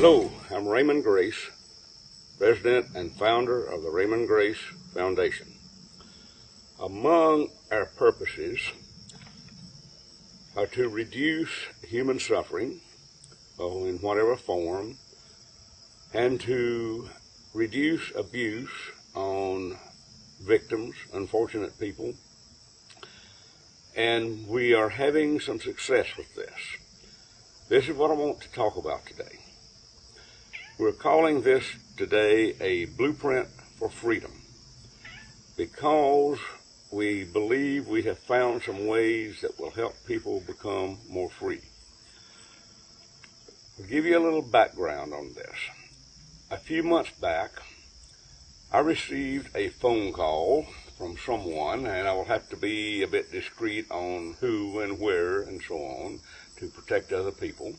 Hello, I'm Raymon Grace, President and founder of the Raymon Grace Foundation. Among our purposes are to reduce human suffering, in whatever form, and to reduce abuse on victims, unfortunate people, and we are having some success with this. This is what I want to talk about today. We're calling this today a blueprint for freedom because we believe we have found some ways that will help people become more free. I'll give you a little background on this. A few months back, I received a phone call from someone, and I will have to be a bit discreet on who and where and so on to protect other people.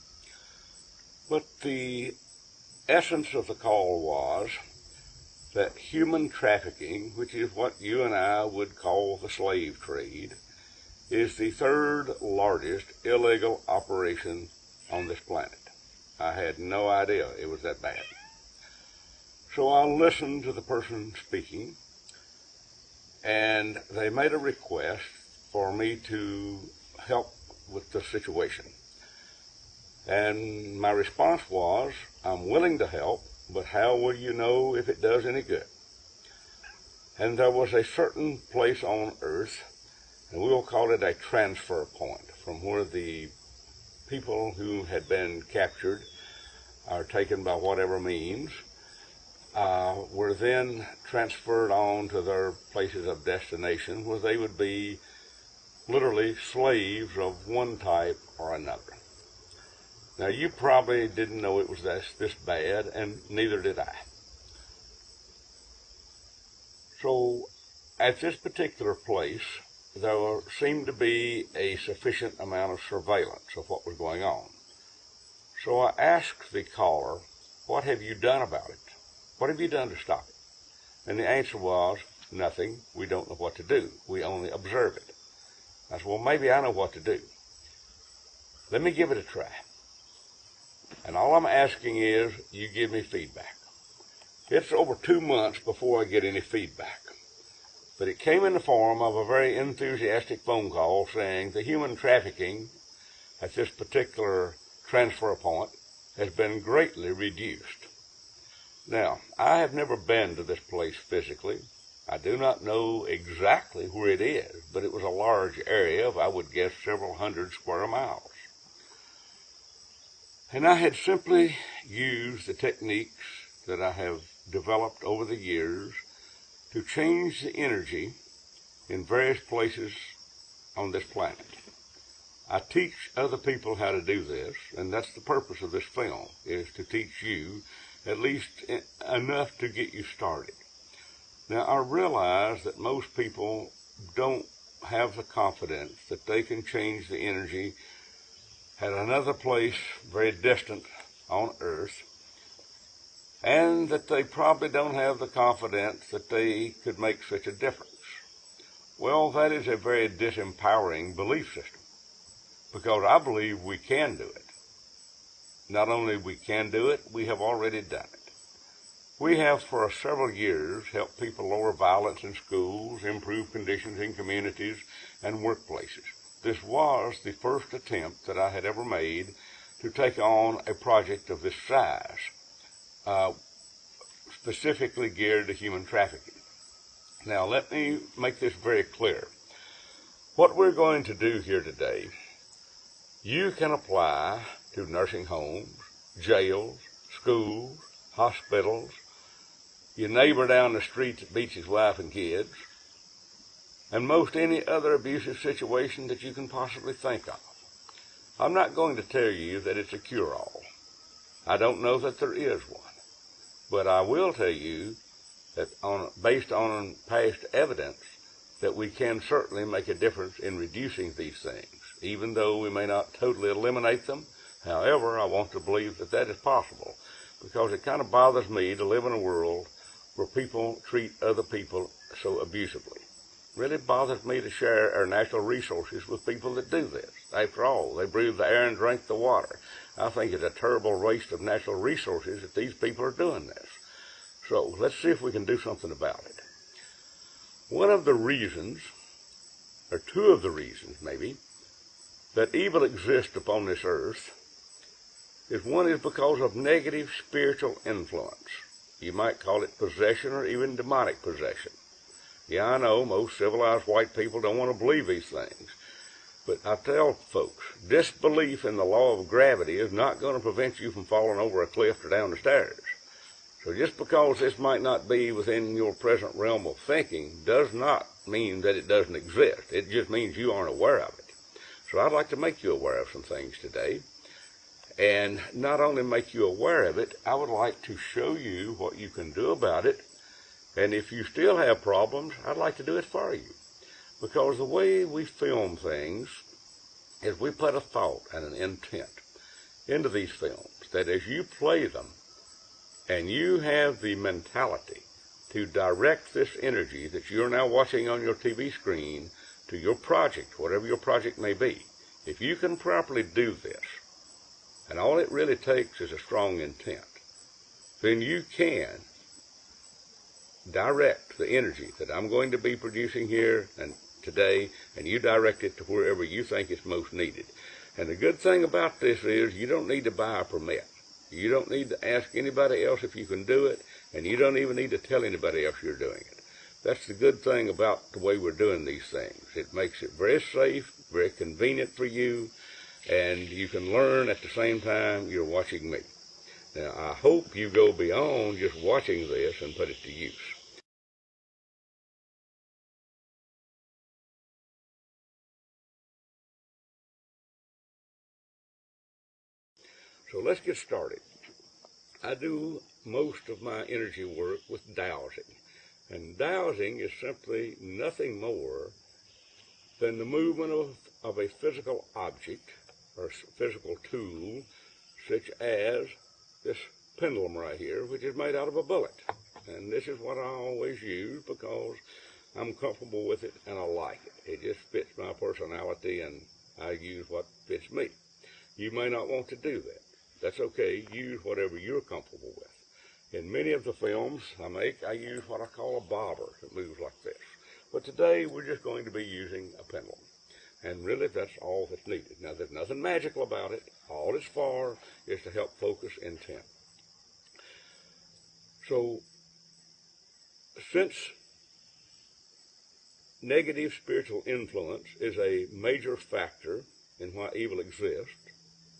But the essence of the call was that human trafficking, which is what you and I would call the slave trade, is the third largest illegal operation on this planet. I had no idea it was that bad. So I listened to the person speaking, and they made a request for me to help with the situation. And my response was, I'm willing to help, but how will you know if it does any good? And there was a certain place on earth, and we will call it a transfer point, from where the people who had been captured or taken by whatever means were then transferred on to their places of destination, where they would be literally slaves of one type or another. Now, you probably didn't know it was this bad, and neither did I. So, at this particular place, there seemed to be a sufficient amount of surveillance of what was going on. So I asked the caller, what have you done about it? What have you done to stop it? And the answer was, nothing. We don't know what to do. We only observe it. I said, well, maybe I know what to do. Let me give it a try. And all I'm asking is, you give me feedback. It's over 2 months before I get any feedback. But it came in the form of a very enthusiastic phone call saying the human trafficking at this particular transfer point has been greatly reduced. Now, I have never been to this place physically. I do not know exactly where it is, but it was a large area of, I would guess, several hundred square miles. And I had simply used the techniques that I have developed over the years to change the energy in various places on this planet. I teach other people how to do this, and that's the purpose of this film, is to teach you at least enough to get you started. Now, I realize that most people don't have the confidence that they can change the energy at another place very distant on earth, and that they probably don't have the confidence that they could make such a difference. Well, that is a very disempowering belief system, because I believe we can do it. Not only we can do it, we have already done it. We have for several years helped people lower violence in schools, improve conditions in communities and workplaces. This was the first attempt that I had ever made to take on a project of this size, specifically geared to human trafficking. Now, let me make this very clear. What we're going to do here today, you can apply to nursing homes, jails, schools, hospitals, your neighbor down the street that beats his wife and kids, and most any other abusive situation that you can possibly think of. I'm not going to tell you that it's a cure-all. I don't know that there is one. But I will tell you that based on past evidence, that we can certainly make a difference in reducing these things, even though we may not totally eliminate them. However, I want to believe that that is possible, because it kind of bothers me to live in a world where people treat other people so abusively. really bothers me to share our natural resources with people that do this. After all, they breathe the air and drink the water. I think it's a terrible waste of natural resources that these people are doing this. So let's see if we can do something about it. One of the reasons, or two of the reasons maybe, that evil exists upon this earth is because of negative spiritual influence. You might call it possession or even demonic possession. Yeah, I know most civilized white people don't want to believe these things. But I tell folks, disbelief in the law of gravity is not going to prevent you from falling over a cliff or down the stairs. So just because this might not be within your present realm of thinking does not mean that it doesn't exist. It just means you aren't aware of it. So I'd like to make you aware of some things today. And not only make you aware of it, I would like to show you what you can do about it. And if you still have problems, I'd like to do it for you. Because the way we film things is we put a thought and an intent into these films, that as you play them and you have the mentality to direct this energy that you're now watching on your TV screen to your project, whatever your project may be, if you can properly do this, and all it really takes is a strong intent, then you can direct the energy that I'm going to be producing here and today, and you direct it to wherever you think it's most needed. And the good thing about this is you don't need to buy a permit. You don't need to ask anybody else if you can do it, and you don't even need to tell anybody else you're doing it. That's the good thing about the way we're doing these things. It makes it very safe, very convenient for you, and you can learn at the same time you're watching me. Now, I hope you go beyond just watching this and put it to use. So let's get started. I do most of my energy work with dowsing. And dowsing is simply nothing more than the movement of a physical object or physical tool, such as this pendulum right here, which is made out of a bullet. And this is what I always use because I'm comfortable with it and I like it. It just fits my personality and I use what fits me. You may not want to do that. That's okay. Use whatever you're comfortable with. In many of the films I make, I use what I call a bobber that moves like this. But today we're just going to be using a pendulum. And really that's all that's needed. Now there's nothing magical about it. All it's for is to help focus intent. So since negative spiritual influence is a major factor in why evil exists,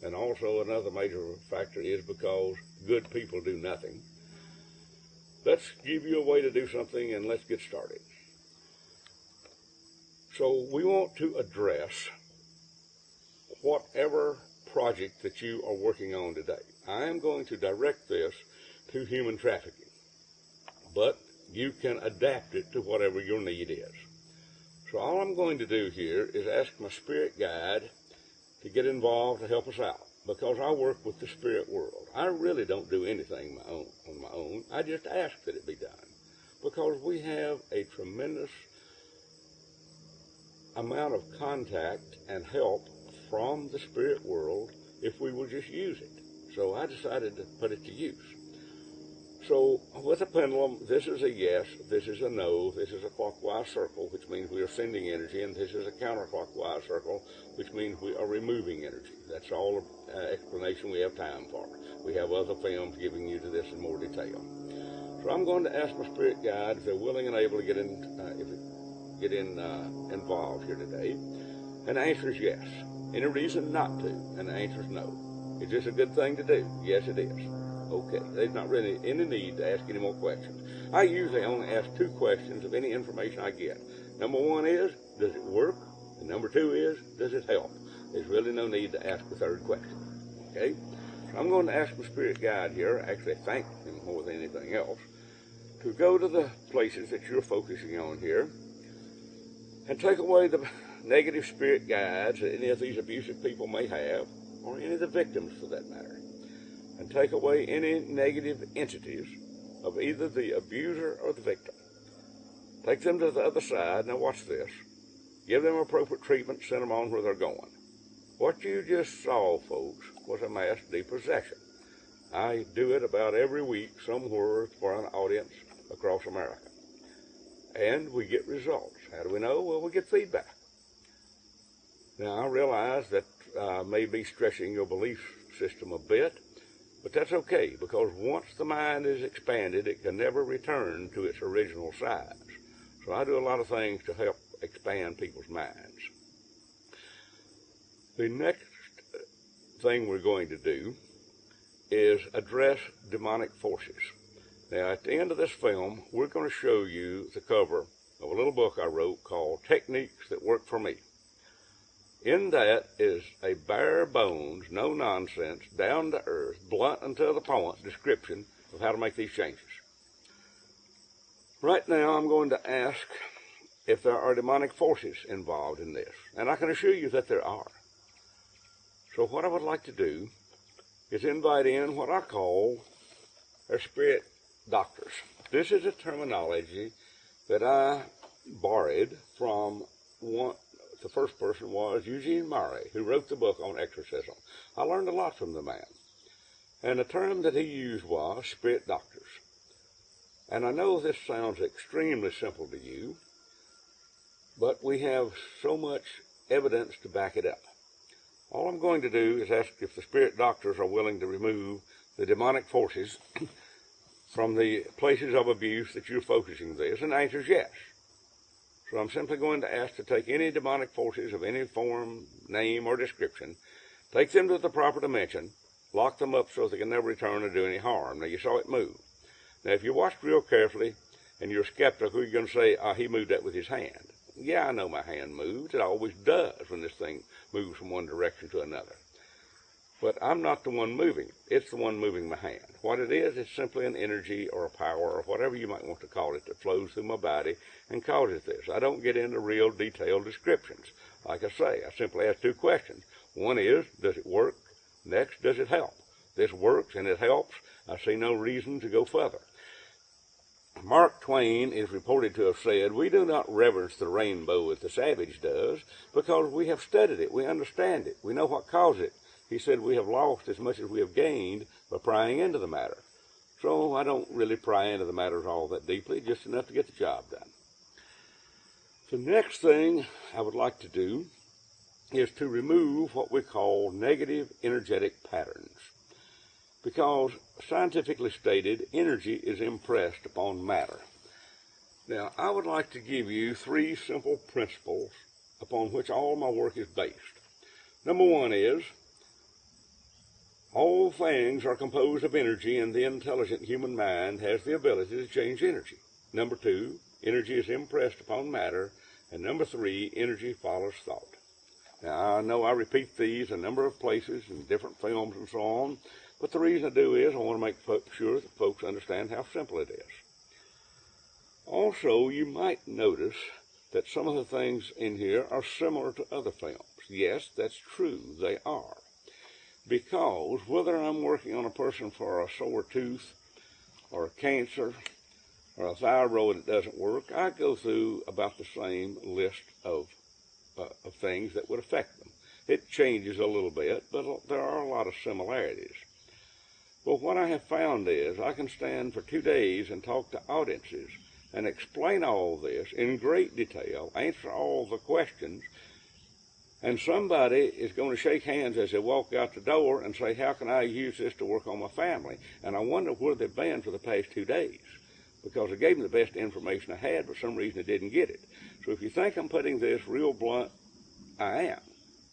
and also another major factor is because good people do nothing, let's give you a way to do something and let's get started. So we want to address whatever project that you are working on today. I am going to direct this to human trafficking, but you can adapt it to whatever your need is. So all I'm going to do here is ask my spirit guide to get involved to help us out, because I work with the spirit world. I really don't do anything on my own. I just ask that it be done, because we have a tremendous amount of contact and help from the spirit world if we will just use it. So I decided to put it to use. So with a pendulum, this is a yes, this is a no, this is a clockwise circle, which means we are sending energy, and this is a counterclockwise circle, which means we are removing energy. That's all explanation we have time for. We have other films giving you to this in more detail. So I'm going to ask my spirit guide if they're willing and able to get involved here today. And the answer is yes. Any reason not to? And the answer is no. Is this a good thing to do? Yes, it is. Okay, there's not really any need to ask any more questions. I usually only ask 2 questions of any information I get. Number 1 is, does it work? And number 2 is, does it help? There's really no need to ask the 3rd question. Okay? So I'm going to ask my spirit guide here, actually thank him more than anything else, to go to the places that you're focusing on here and take away the negative spirit guides that any of these abusive people may have, or any of the victims for that matter. And take away any negative entities of either the abuser or the victim. Take them to the other side. Now watch this. Give them appropriate treatment, send them on where they're going. What you just saw, folks, was a mass depossession. I do it about every week somewhere for an audience across America. And we get results. How do we know? Well, we get feedback. Now, I realize that may be stretching your belief system a bit, but that's okay, because once the mind is expanded, it can never return to its original size. So I do a lot of things to help expand people's minds. The next thing we're going to do is address demonic forces. Now, at the end of this film, we're going to show you the cover of a little book I wrote called Techniques That Work for Me. In that is a bare bones, no nonsense, down to earth, blunt and to the point description of how to make these changes. Right now, I'm going to ask if there are demonic forces involved in this, and I can assure you that there are. So what I would like to do is invite in what I call our spirit doctors. This is a terminology that I borrowed from one. The first person was Eugene Murray, who wrote the book on exorcism. I learned a lot from the man. And the term that he used was spirit doctors. And I know this sounds extremely simple to you, but we have so much evidence to back it up. All I'm going to do is ask if the spirit doctors are willing to remove the demonic forces from the places of abuse that you're focusing this, and the answer is yes. So I'm simply going to ask to take any demonic forces of any form, name, or description, take them to the proper dimension, lock them up so they can never return or do any harm. Now, you saw it move. Now, if you watched real carefully and you're skeptical, you're going to say, he moved that with his hand. Yeah, I know my hand moved. It always does when this thing moves from one direction to another. But I'm not the one moving it. It's the one moving my hand. What it is, it's simply an energy or a power or whatever you might want to call it that flows through my body and causes this. I don't get into real detailed descriptions. Like I say, I simply ask two questions. One is, does it work? Next, does it help? This works and it helps. I see no reason to go further. Mark Twain is reported to have said, we do not reverence the rainbow as the savage does because we have studied it. We understand it. We know what caused it. He said, we have lost as much as we have gained by prying into the matter. So I don't really pry into the matters all that deeply, just enough to get the job done. The next thing I would like to do is to remove what we call negative energetic patterns. Because scientifically stated, energy is impressed upon matter. Now, I would like to give you 3 simple principles upon which all my work is based. Number 1 is, all things are composed of energy, and the intelligent human mind has the ability to change energy. Number 2, energy is impressed upon matter. And number 3, energy follows thought. Now, I know I repeat these a number of places in different films and so on, but the reason I do is I want to make sure that folks understand how simple it is. Also, you might notice that some of the things in here are similar to other films. Yes, that's true, they are. Because whether I'm working on a person for a sore tooth or a cancer or a thyroid that doesn't work, I go through about the same list of things that would affect them. It changes a little bit, but there are a lot of similarities. Well, what I have found is I can stand for 2 days and talk to audiences and explain all this in great detail, answer all the questions, and somebody is going to shake hands as they walk out the door and say, how can I use this to work on my family? And I wonder where they've been for the past 2 days, because I gave them the best information I had, but for some reason they didn't get it. So if you think I'm putting this real blunt, I am.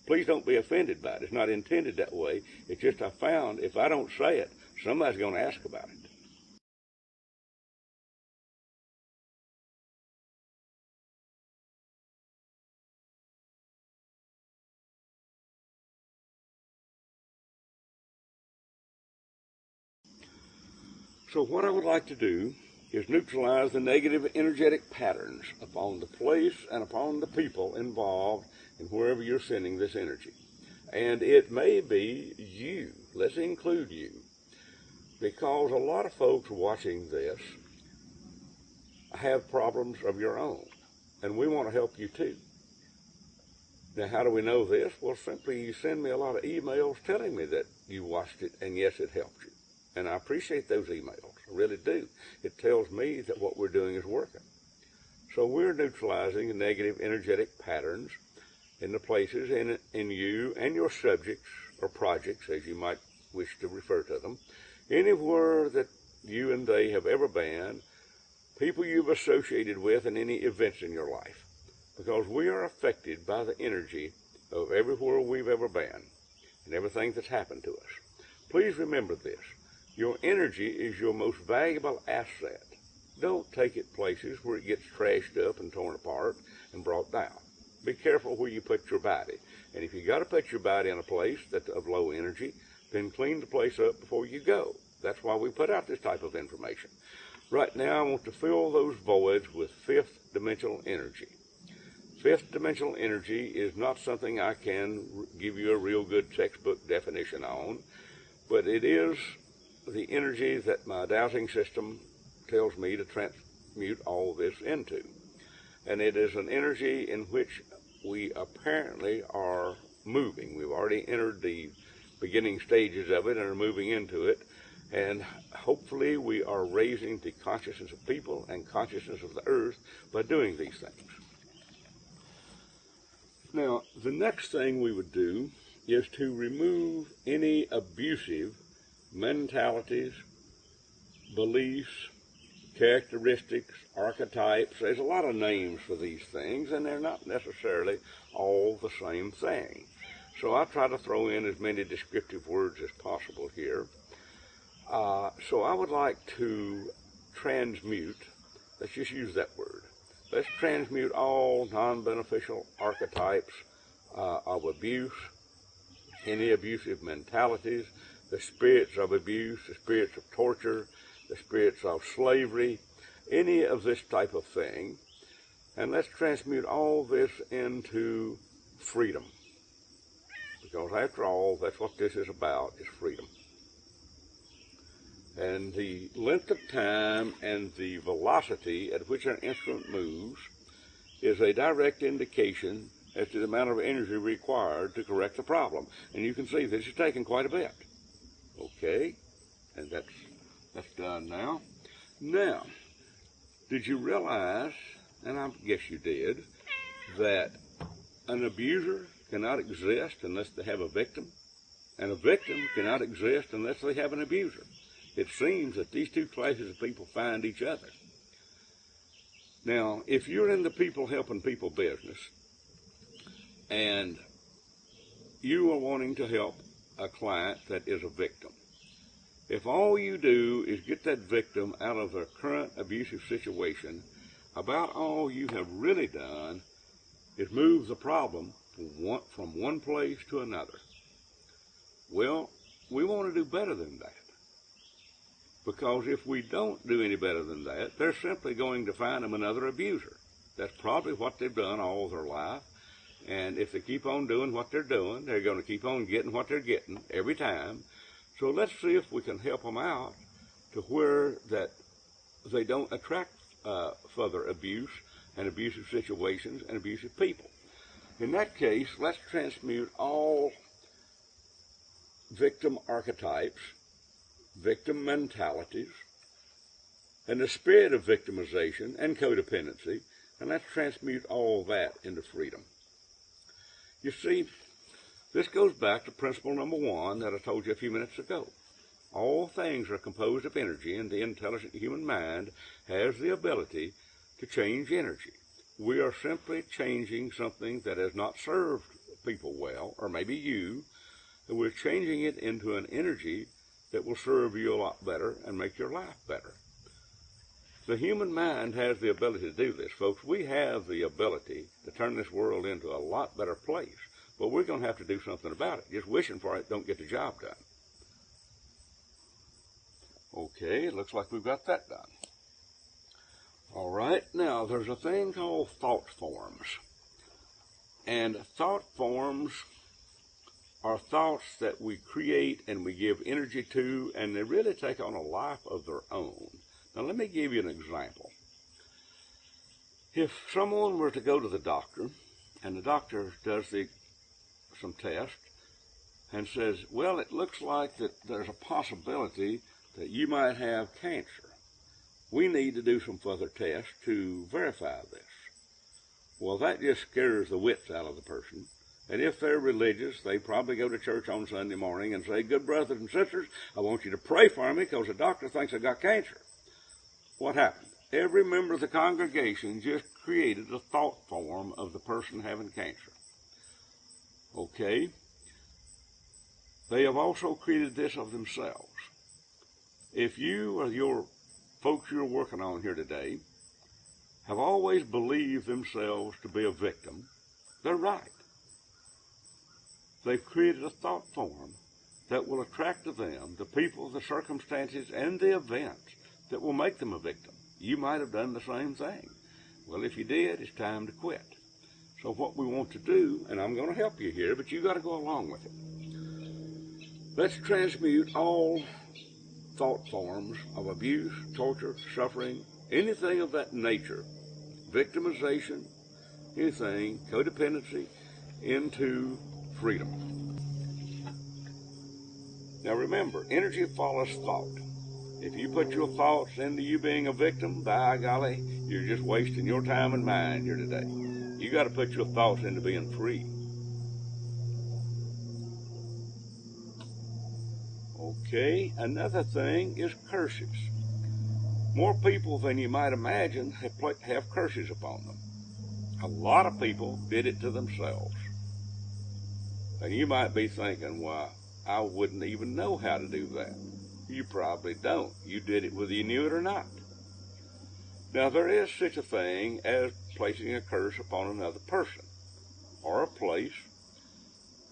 Please don't be offended by it. It's not intended that way. It's just I found if I don't say it, somebody's going to ask about it. So what I would like to do is neutralize the negative energetic patterns upon the place and upon the people involved in wherever you're sending this energy. And it may be you. Let's include you. Because a lot of folks watching this have problems of your own, and we want to help you too. Now, how do we know this? Well, simply you send me a lot of emails telling me that you watched it, and yes, it helped you. And I appreciate those emails. I really do. It tells me that what we're doing is working. So we're neutralizing the negative energetic patterns in the places in you and your subjects or projects, as you might wish to refer to them, anywhere that you and they have ever been, people you've associated with, and any events in your life. Because we are affected by the energy of everywhere we've ever been and everything that's happened to us. Please remember this. Your energy is your most valuable asset. Don't take it places where it gets trashed up and torn apart and brought down. Be careful where you put your body. And if you got to put your body in a place that's of low energy, then clean the place up before you go. That's why we put out this type of information. Right now, I want to fill those voids with fifth dimensional energy. Fifth dimensional energy is not something I can give you a real good textbook definition on, but it is the energy that my dowsing system tells me to transmute all this into. And it is an energy in which we apparently are moving. We've already entered the beginning stages of it and are moving into it. And hopefully we are raising the consciousness of people and consciousness of the earth by doing these things. Now, the next thing we would do is to remove any abusive mentalities, beliefs, characteristics, archetypes. There's a lot of names for these things, and they're not necessarily all the same thing. So I try to throw in as many descriptive words as possible here. So I would like to transmute, let's just use that word. Let's transmute all non-beneficial archetypes of abuse, any abusive mentalities, the spirits of abuse, the spirits of torture, the spirits of slavery, any of this type of thing. And let's transmute all this into freedom. Because after all, that's what this is about, is freedom. And the length of time and the velocity at which an instrument moves is a direct indication as to the amount of energy required to correct the problem. And you can see this is taking quite a bit. Okay, and that's done now. Now, did you realize, and I guess you did, that an abuser cannot exist unless they have a victim, and a victim cannot exist unless they have an abuser? It seems that these two classes of people find each other. Now, if you're in the people helping people business, and you are wanting to help a client that is a victim, if all you do is get that victim out of their current abusive situation, about all you have really done is move the problem from one place to another. Well, we want to do better than that. Because if we don't do any better than that, they're simply going to find them another abuser. That's probably what they've done all their life. And if they keep on doing what they're doing, they're going to keep on getting what they're getting every time. So let's see if we can help them out to where that they don't attract further abuse and abusive situations and abusive people. In that case, let's transmute all victim archetypes, victim mentalities, and the spirit of victimization and codependency, and let's transmute all that into freedom. You see, this goes back to principle number 1 that I told you a few minutes ago. All things are composed of energy, and the intelligent human mind has the ability to change energy. We are simply changing something that has not served people well, or maybe you, and we're changing it into an energy that will serve you a lot better and make your life better. The human mind has the ability to do this, folks. We have the ability to turn this world into a lot better place, but we're going to have to do something about it. Just wishing for it don't get the job done. Okay, it looks like we've got that done. All right, now there's a thing called thought forms. And thought forms are thoughts that we create and we give energy to, and they really take on a life of their own. Now let me give you an example. If someone were to go to the doctor, and the doctor does some tests, and says, well, it looks like that there's a possibility that you might have cancer. We need to do some further tests to verify this. Well, that just scares the wits out of the person. And if they're religious, they probably go to church on Sunday morning and say, good brothers and sisters, I want you to pray for me because the doctor thinks I got cancer. What happened? Every member of the congregation just created a thought form of the person having cancer. Okay? They have also created this of themselves. If you or your folks you're working on here today have always believed themselves to be a victim, they're right. They've created a thought form that will attract to them the people, the circumstances, and the events that will make them a victim. You might have done the same thing. Well, if you did, it's time to quit. So what we want to do, and I'm going to help you here, but you got to go along with it. Let's transmute all thought forms of abuse, torture, suffering, anything of that nature, victimization, anything, codependency, into freedom. Now remember, energy follows thought. If you put your thoughts into you being a victim, by golly, you're just wasting your time and mine here today. You got to put your thoughts into being free. Okay, another thing is curses. More people than you might imagine have curses upon them. A lot of people did it to themselves. And you might be thinking, well, I wouldn't even know how to do that. You probably don't. You did it whether you knew it or not. Now, there is such a thing as placing a curse upon another person or a place,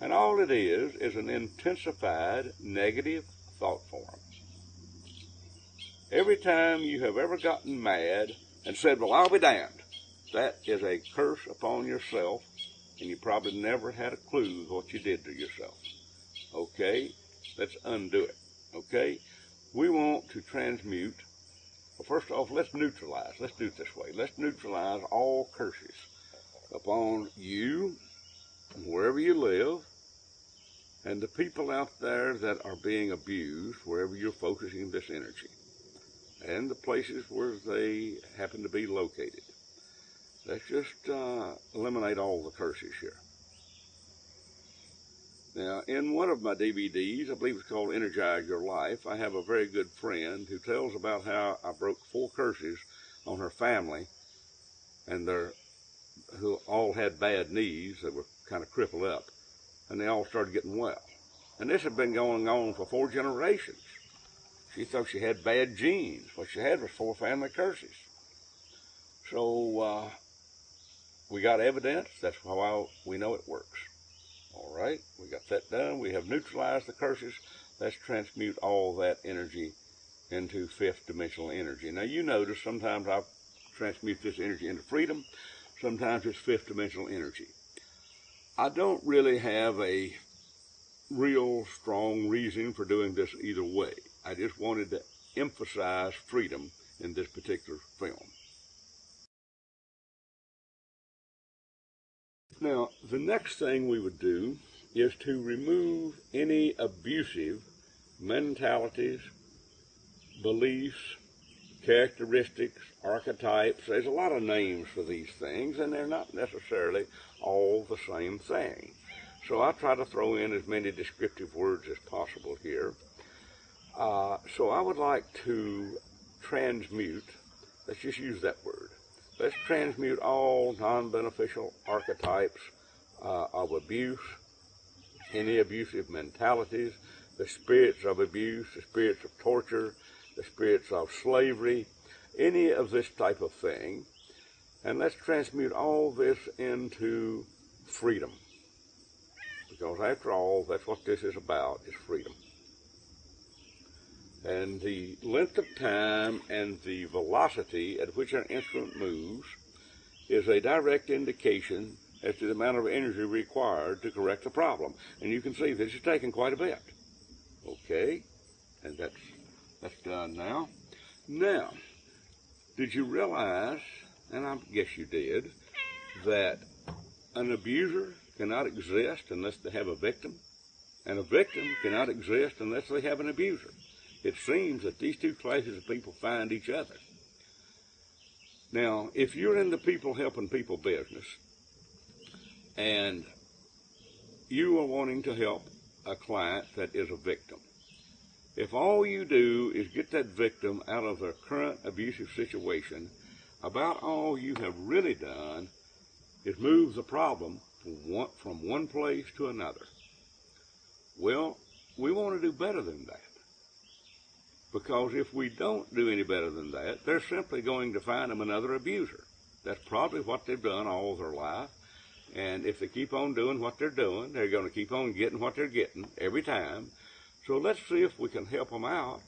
and all it is an intensified negative thought form. Every time you have ever gotten mad and said, well, I'll be damned, that is a curse upon yourself, and you probably never had a clue what you did to yourself. Okay? Let's undo it. Okay? We want to transmute. Well, first off, let's neutralize. Let's do it this way. Let's neutralize all curses upon you, wherever you live, and the people out there that are being abused, wherever you're focusing this energy, and the places where they happen to be located. Let's just eliminate all the curses here. Now, in one of my DVDs, I believe it's called Energize Your Life, I have a very good friend who tells about how I broke 4 curses on her family, and who all had bad knees that were kind of crippled up, and they all started getting well. And this had been going on for 4 generations. She thought she had bad genes. What she had was 4 family curses. So we got evidence. That's how we know it works. All right, we got that done. We have neutralized the curses. Let's transmute all that energy into 5th dimensional energy. Now, you notice sometimes I transmute this energy into freedom. Sometimes it's 5th dimensional energy. I don't really have a real strong reason for doing this either way. I just wanted to emphasize freedom in this particular film. Now, the next thing we would do is to remove any abusive mentalities, beliefs, characteristics, archetypes. There's a lot of names for these things, and they're not necessarily all the same thing. So I try to throw in as many descriptive words as possible here. So I would like to transmute, let's just use that word. Let's transmute all non-beneficial archetypes of abuse, any abusive mentalities, the spirits of abuse, the spirits of torture, the spirits of slavery, any of this type of thing. And let's transmute all this into freedom. Because after all, that's what this is about, is freedom. And the length of time and the velocity at which an instrument moves is a direct indication as to the amount of energy required to correct the problem. And you can see this is taking quite a bit. Okay, and that's done now. Now, did you realize and I guess you did, that an abuser cannot exist unless they have a victim, and a victim cannot exist unless they have an abuser. It seems that these two classes of people find each other. Now, if you're in the people helping people business, and you are wanting to help a client that is a victim, if all you do is get that victim out of their current abusive situation, about all you have really done is move the problem from one place to another. Well, we want to do better than that. Because if we don't do any better than that, they're simply going to find them another abuser. That's probably what they've done all their life. And if they keep on doing what they're doing, they're going to keep on getting what they're getting every time. So let's see if we can help them out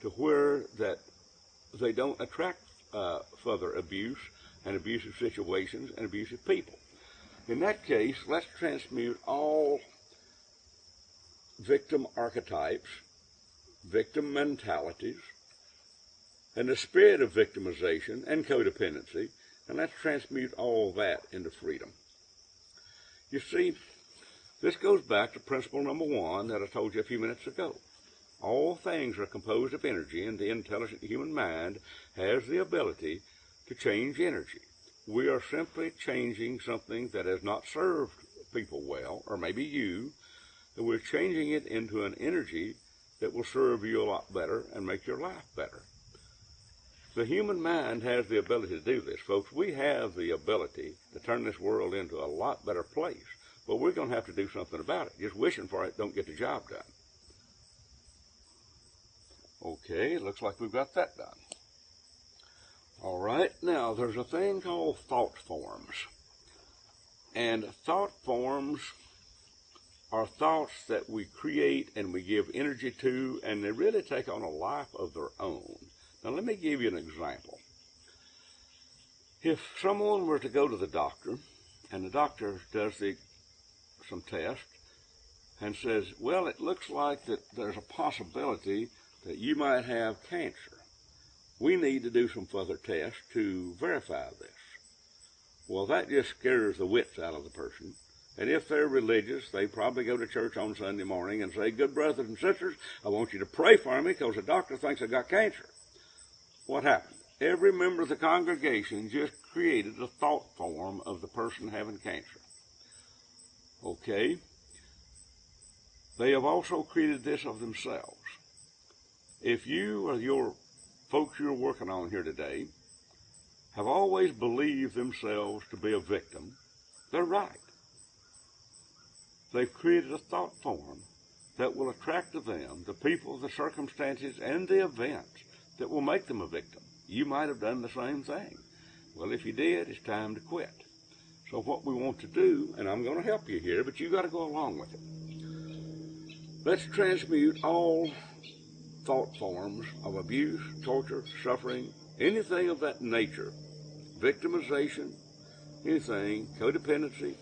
to where that they don't attract further abuse and abusive situations and abusive people. In that case, let's transmute all victim archetypes, victim mentalities, and the spirit of victimization and codependency, and let's transmute all that into freedom. You see, this goes back to principle number 1 that I told you a few minutes ago. All things are composed of energy, and the intelligent human mind has the ability to change energy. We are simply changing something that has not served people well, or maybe you, and we're changing it into an energy that will serve you a lot better and make your life better. The human mind has the ability to do this, folks. We have the ability to turn this world into a lot better place, but we're going to have to do something about it. Just wishing for it don't get the job done. Okay, looks like we've got that done. All right, now there's a thing called thought forms. And thought forms are thoughts that we create and we give energy to, and they really take on a life of their own. Now, let me give you an example. If someone were to go to the doctor, and the doctor does some tests, and says, well, it looks like that there's a possibility that you might have cancer. We need to do some further tests to verify this. Well, that just scares the wits out of the person. And if they're religious, they probably go to church on Sunday morning and say, good brothers and sisters, I want you to pray for me because the doctor thinks I got cancer. What happened? Every member of the congregation just created a thought form of the person having cancer. Okay? They have also created this of themselves. If you or your folks you're working on here today have always believed themselves to be a victim, they're right. They've created a thought form that will attract to them the people, the circumstances, and the events that will make them a victim. You might have done the same thing. Well, if you did, it's time to quit. So what we want to do, and I'm going to help you here, but you got to go along with it. Let's transmute all thought forms of abuse, torture, suffering, anything of that nature, victimization, anything, codependency,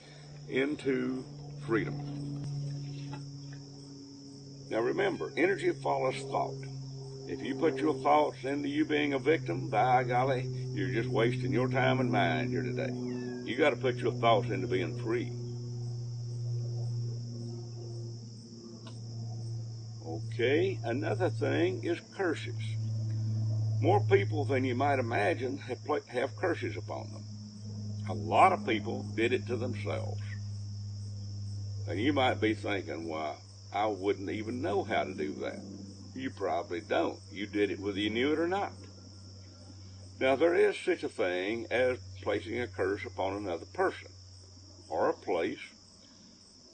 into freedom. Now remember, energy follows thought. If you put your thoughts into you being a victim, by golly, you're just wasting your time and mine here today. You got to put your thoughts into being free. Okay, another thing is curses. More people than you might imagine have curses upon them. A lot of people did it to themselves. And you might be thinking, well, I wouldn't even know how to do that. You probably don't. You did it whether you knew it or not. Now, there is such a thing as placing a curse upon another person or a place,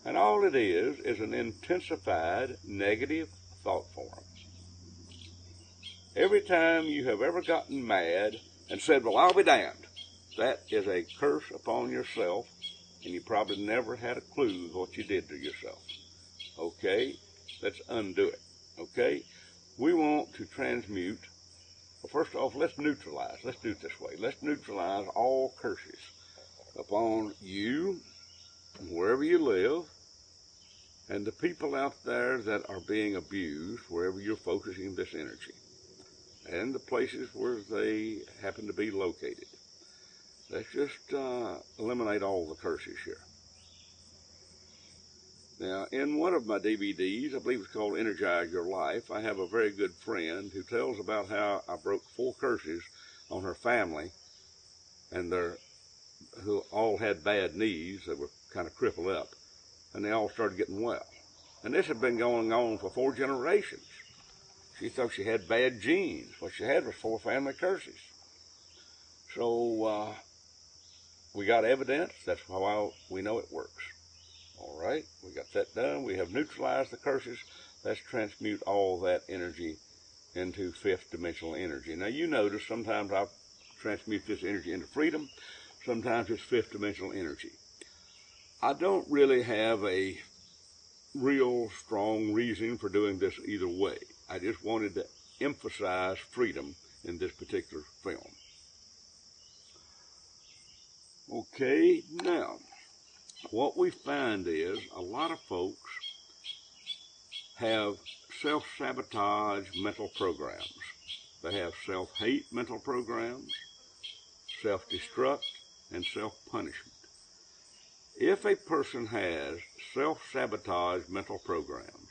and all it is an intensified negative thought form. Every time you have ever gotten mad and said, well, I'll be damned, that is a curse upon yourself, and you probably never had a clue what you did to yourself. Okay? Let's undo it. Okay? We want to transmute. Well, first off, let's neutralize. Let's do it this way. Let's neutralize all curses upon you, wherever you live, and the people out there that are being abused, wherever you're focusing this energy, and the places where they happen to be located. let's just eliminate all the curses here. Now, in one of my DVDs, I believe it's called Energize Your Life, I have a very good friend who tells about how I broke 4 curses on her family, and who all had bad knees that were kind of crippled up, and they all started getting well. And this had been going on for 4 generations. She thought she had bad genes. What she had was 4 family curses. So we got evidence. That's how we know it works. All right, we got that done. We have neutralized the curses. Let's transmute all that energy into 5th dimensional energy. Now you notice sometimes I transmute this energy into freedom. Sometimes it's 5th dimensional energy. I don't really have a real strong reason for doing this either way. I just wanted to emphasize freedom in this particular film. Okay, now, what we find is a lot of folks have self-sabotage mental programs. They have self-hate mental programs, self-destruct, and self-punishment. If a person has self-sabotage mental programs,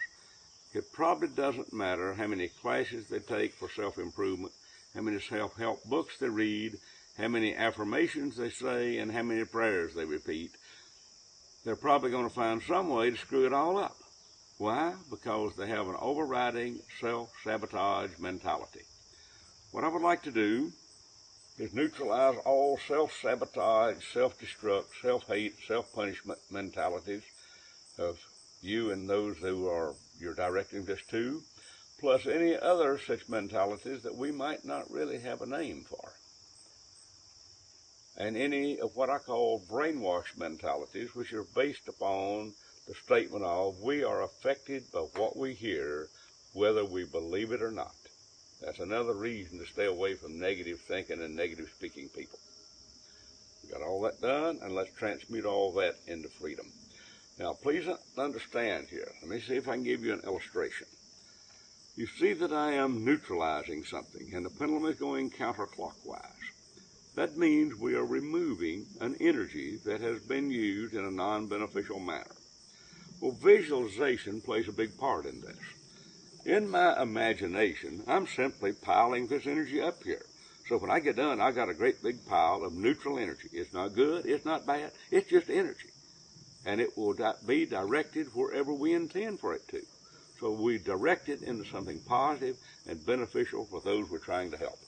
it probably doesn't matter how many classes they take for self-improvement, how many self-help books they read, how many affirmations they say, and how many prayers they repeat. They're probably going to find some way to screw it all up. Why? Because they have an overriding self-sabotage mentality. What I would like to do is neutralize all self-sabotage, self-destruct, self-hate, self-punishment mentalities of you and those who you're directing this to, plus any other such mentalities that we might not really have a name for. And any of what I call brainwash mentalities, which are based upon the statement of, we are affected by what we hear, whether we believe it or not. That's another reason to stay away from negative thinking and negative speaking people. We got all that done, and let's transmute all that into freedom. Now, please understand here. Let me see if I can give you an illustration. You see that I am neutralizing something, and the pendulum is going counterclockwise. That means we are removing an energy that has been used in a non-beneficial manner. Well, visualization plays a big part in this. In my imagination, I'm simply piling this energy up here. So when I get done, I got a great big pile of neutral energy. It's not good, it's not bad, it's just energy. And it will be directed wherever we intend for it to. So we direct it into something positive and beneficial for those we're trying to help.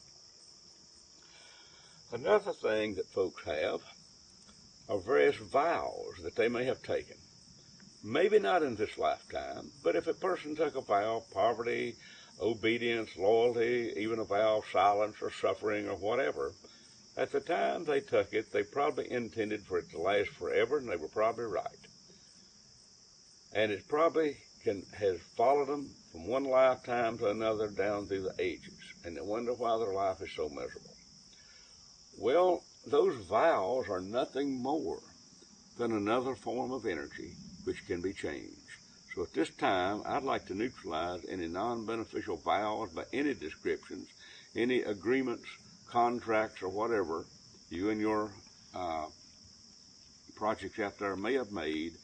Another thing that folks have are various vows that they may have taken. Maybe not in this lifetime, but if a person took a vow of poverty, obedience, loyalty, even a vow of silence or suffering or whatever, at the time they took it, they probably intended for it to last forever, and they were probably right. And it probably has followed them from one lifetime to another down through the ages, and they wonder why their life is so miserable. Well, those vows are nothing more than another form of energy which can be changed. So at this time, I'd like to neutralize any non-beneficial vows by any descriptions, any agreements, contracts, or whatever you and your projects out there may have made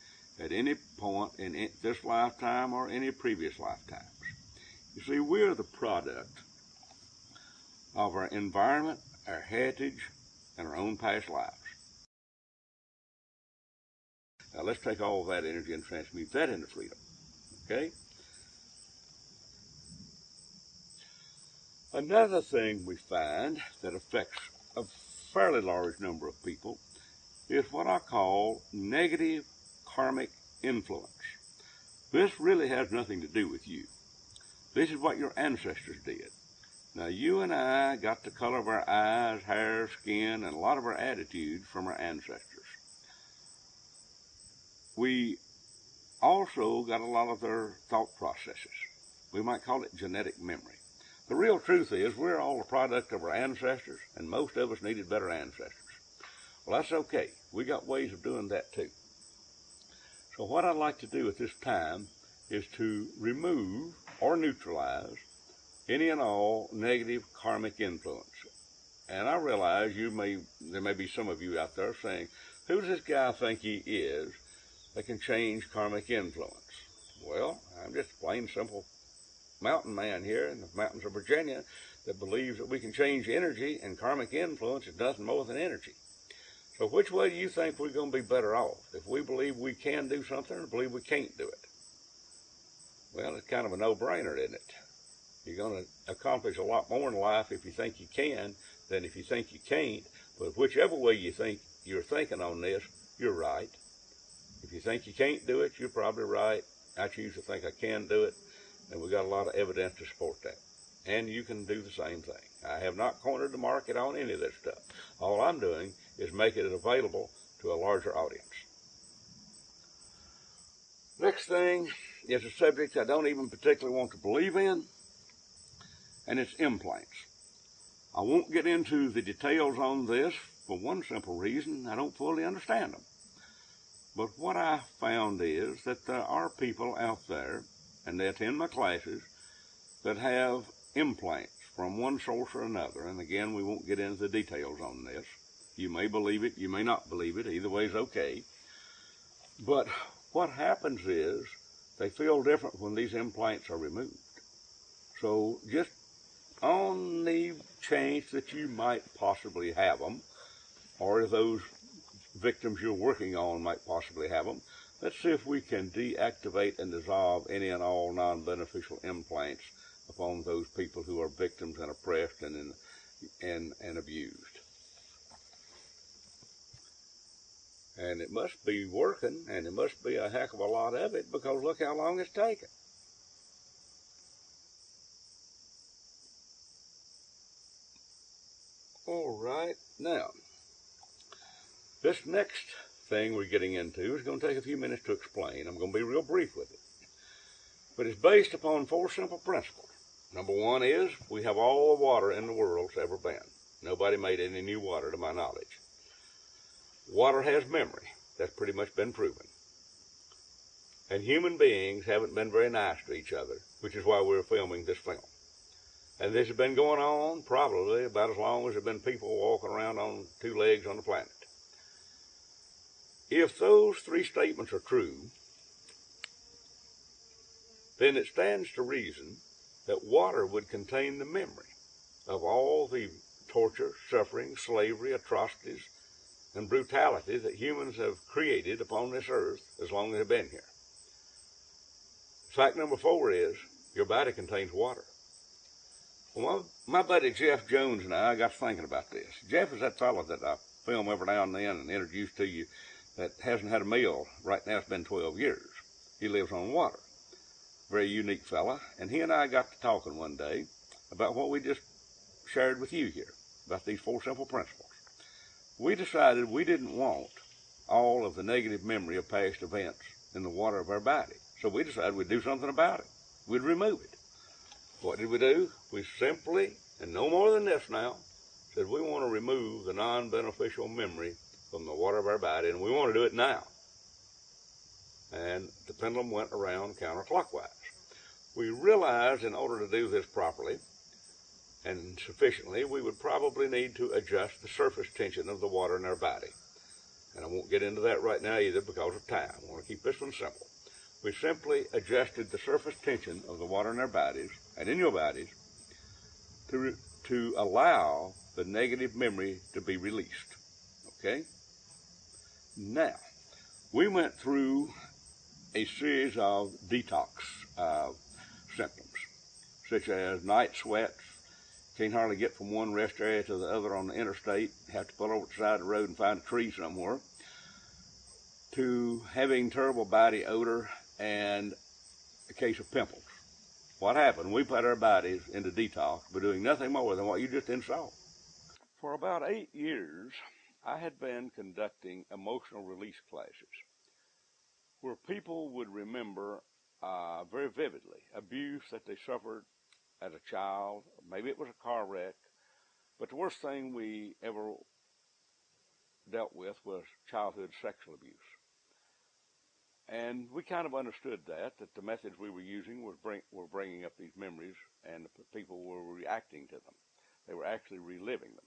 at any point in this lifetime or any previous lifetimes. You see, we're the product of our environment, our heritage, and our own past lives. Now let's take all of that energy and transmute that into freedom, okay? Another thing we find that affects a fairly large number of people is what I call negative karmic influence. This really has nothing to do with you. This is what your ancestors did. Now, you and I got the color of our eyes, hair, skin, and a lot of our attitudes from our ancestors. We also got a lot of their thought processes. We might call it genetic memory. The real truth is we're all a product of our ancestors, and most of us needed better ancestors. Well, that's okay. We got ways of doing that too. So what I'd like to do at this time is to remove or neutralize any and all negative karmic influence. And I realize there may be some of you out there saying, who does this guy think he is that can change karmic influence? Well, I'm just a plain simple mountain man here in the mountains of Virginia that believes that we can change energy, and karmic influence is nothing more than energy. So which way do you think we're going to be better off? If we believe we can do something or believe we can't do it? Well, it's kind of a no-brainer, isn't it? You're going to accomplish a lot more in life if you think you can than if you think you can't. But whichever way you think you're thinking on this, you're right. If you think you can't do it, you're probably right. I choose to think I can do it, and we've got a lot of evidence to support that. And you can do the same thing. I have not cornered the market on any of this stuff. All I'm doing is making it available to a larger audience. Next thing is a subject I don't even particularly want to believe in, and it's implants. I won't get into the details on this for one simple reason: I don't fully understand them. But what I found is that there are people out there, and they attend my classes, that have implants from one source or another. And again, we won't get into the details on this. You may believe it, you may not believe it. Either way is okay. But what happens is they feel different when these implants are removed. So just on the chance that you might possibly have them, or those victims you're working on might possibly have them, let's see if we can deactivate and dissolve any and all non-beneficial implants upon those people who are victims and oppressed and abused. And it must be working, and it must be a heck of a lot of it, because look how long it's taken. All right, now, this next thing we're getting into is going to take a few minutes to explain. I'm going to be real brief with it. But it's based upon 4 simple principles. Number 1 is we have all the water in the world that's ever been. Nobody made any new water to my knowledge. Water has memory. That's pretty much been proven. And human beings haven't been very nice to each other, which is why we're filming this film. And this has been going on probably about as long as there have been people walking around on 2 legs on the planet. If those 3 statements are true, then it stands to reason that water would contain the memory of all the torture, suffering, slavery, atrocities, and brutality that humans have created upon this earth as long as they've been here. Fact number 4 is your body contains water. Well, my buddy Jeff Jones and I got thinking about this. Jeff is that fellow that I film every now and then and introduce to you that hasn't had a meal. Right now it's been 12 years. He lives on water. Very unique fella. And he and I got to talking one day about what we just shared with you here, about these 4 simple principles. We decided we didn't want all of the negative memory of past events in the water of our body. So we decided we'd do something about it. We'd remove it. What did we do? We simply, and no more than this now, said we want to remove the non-beneficial memory from the water of our body, and we want to do it now. And the pendulum went around counterclockwise. We realized in order to do this properly and sufficiently, we would probably need to adjust the surface tension of the water in our body. And I won't get into that right now either because of time. I want to keep this one simple. We simply adjusted the surface tension of the water in our bodies and in your bodies to allow the negative memory to be released. Okay? Now, we went through a series of detox symptoms, such as night sweats, can't hardly get from one rest area to the other on the interstate, have to pull over to the side of the road and find a tree somewhere, to having terrible body odor and a case of pimples. What happened? We put our bodies into detox by doing nothing more than what you just saw. For about 8 years, I had been conducting emotional release classes where people would remember very vividly abuse that they suffered as a child. Maybe it was a car wreck, but the worst thing we ever dealt with was childhood sexual abuse. And we kind of understood that the methods we were using were bringing up these memories, and the people were reacting to them. They were actually reliving them.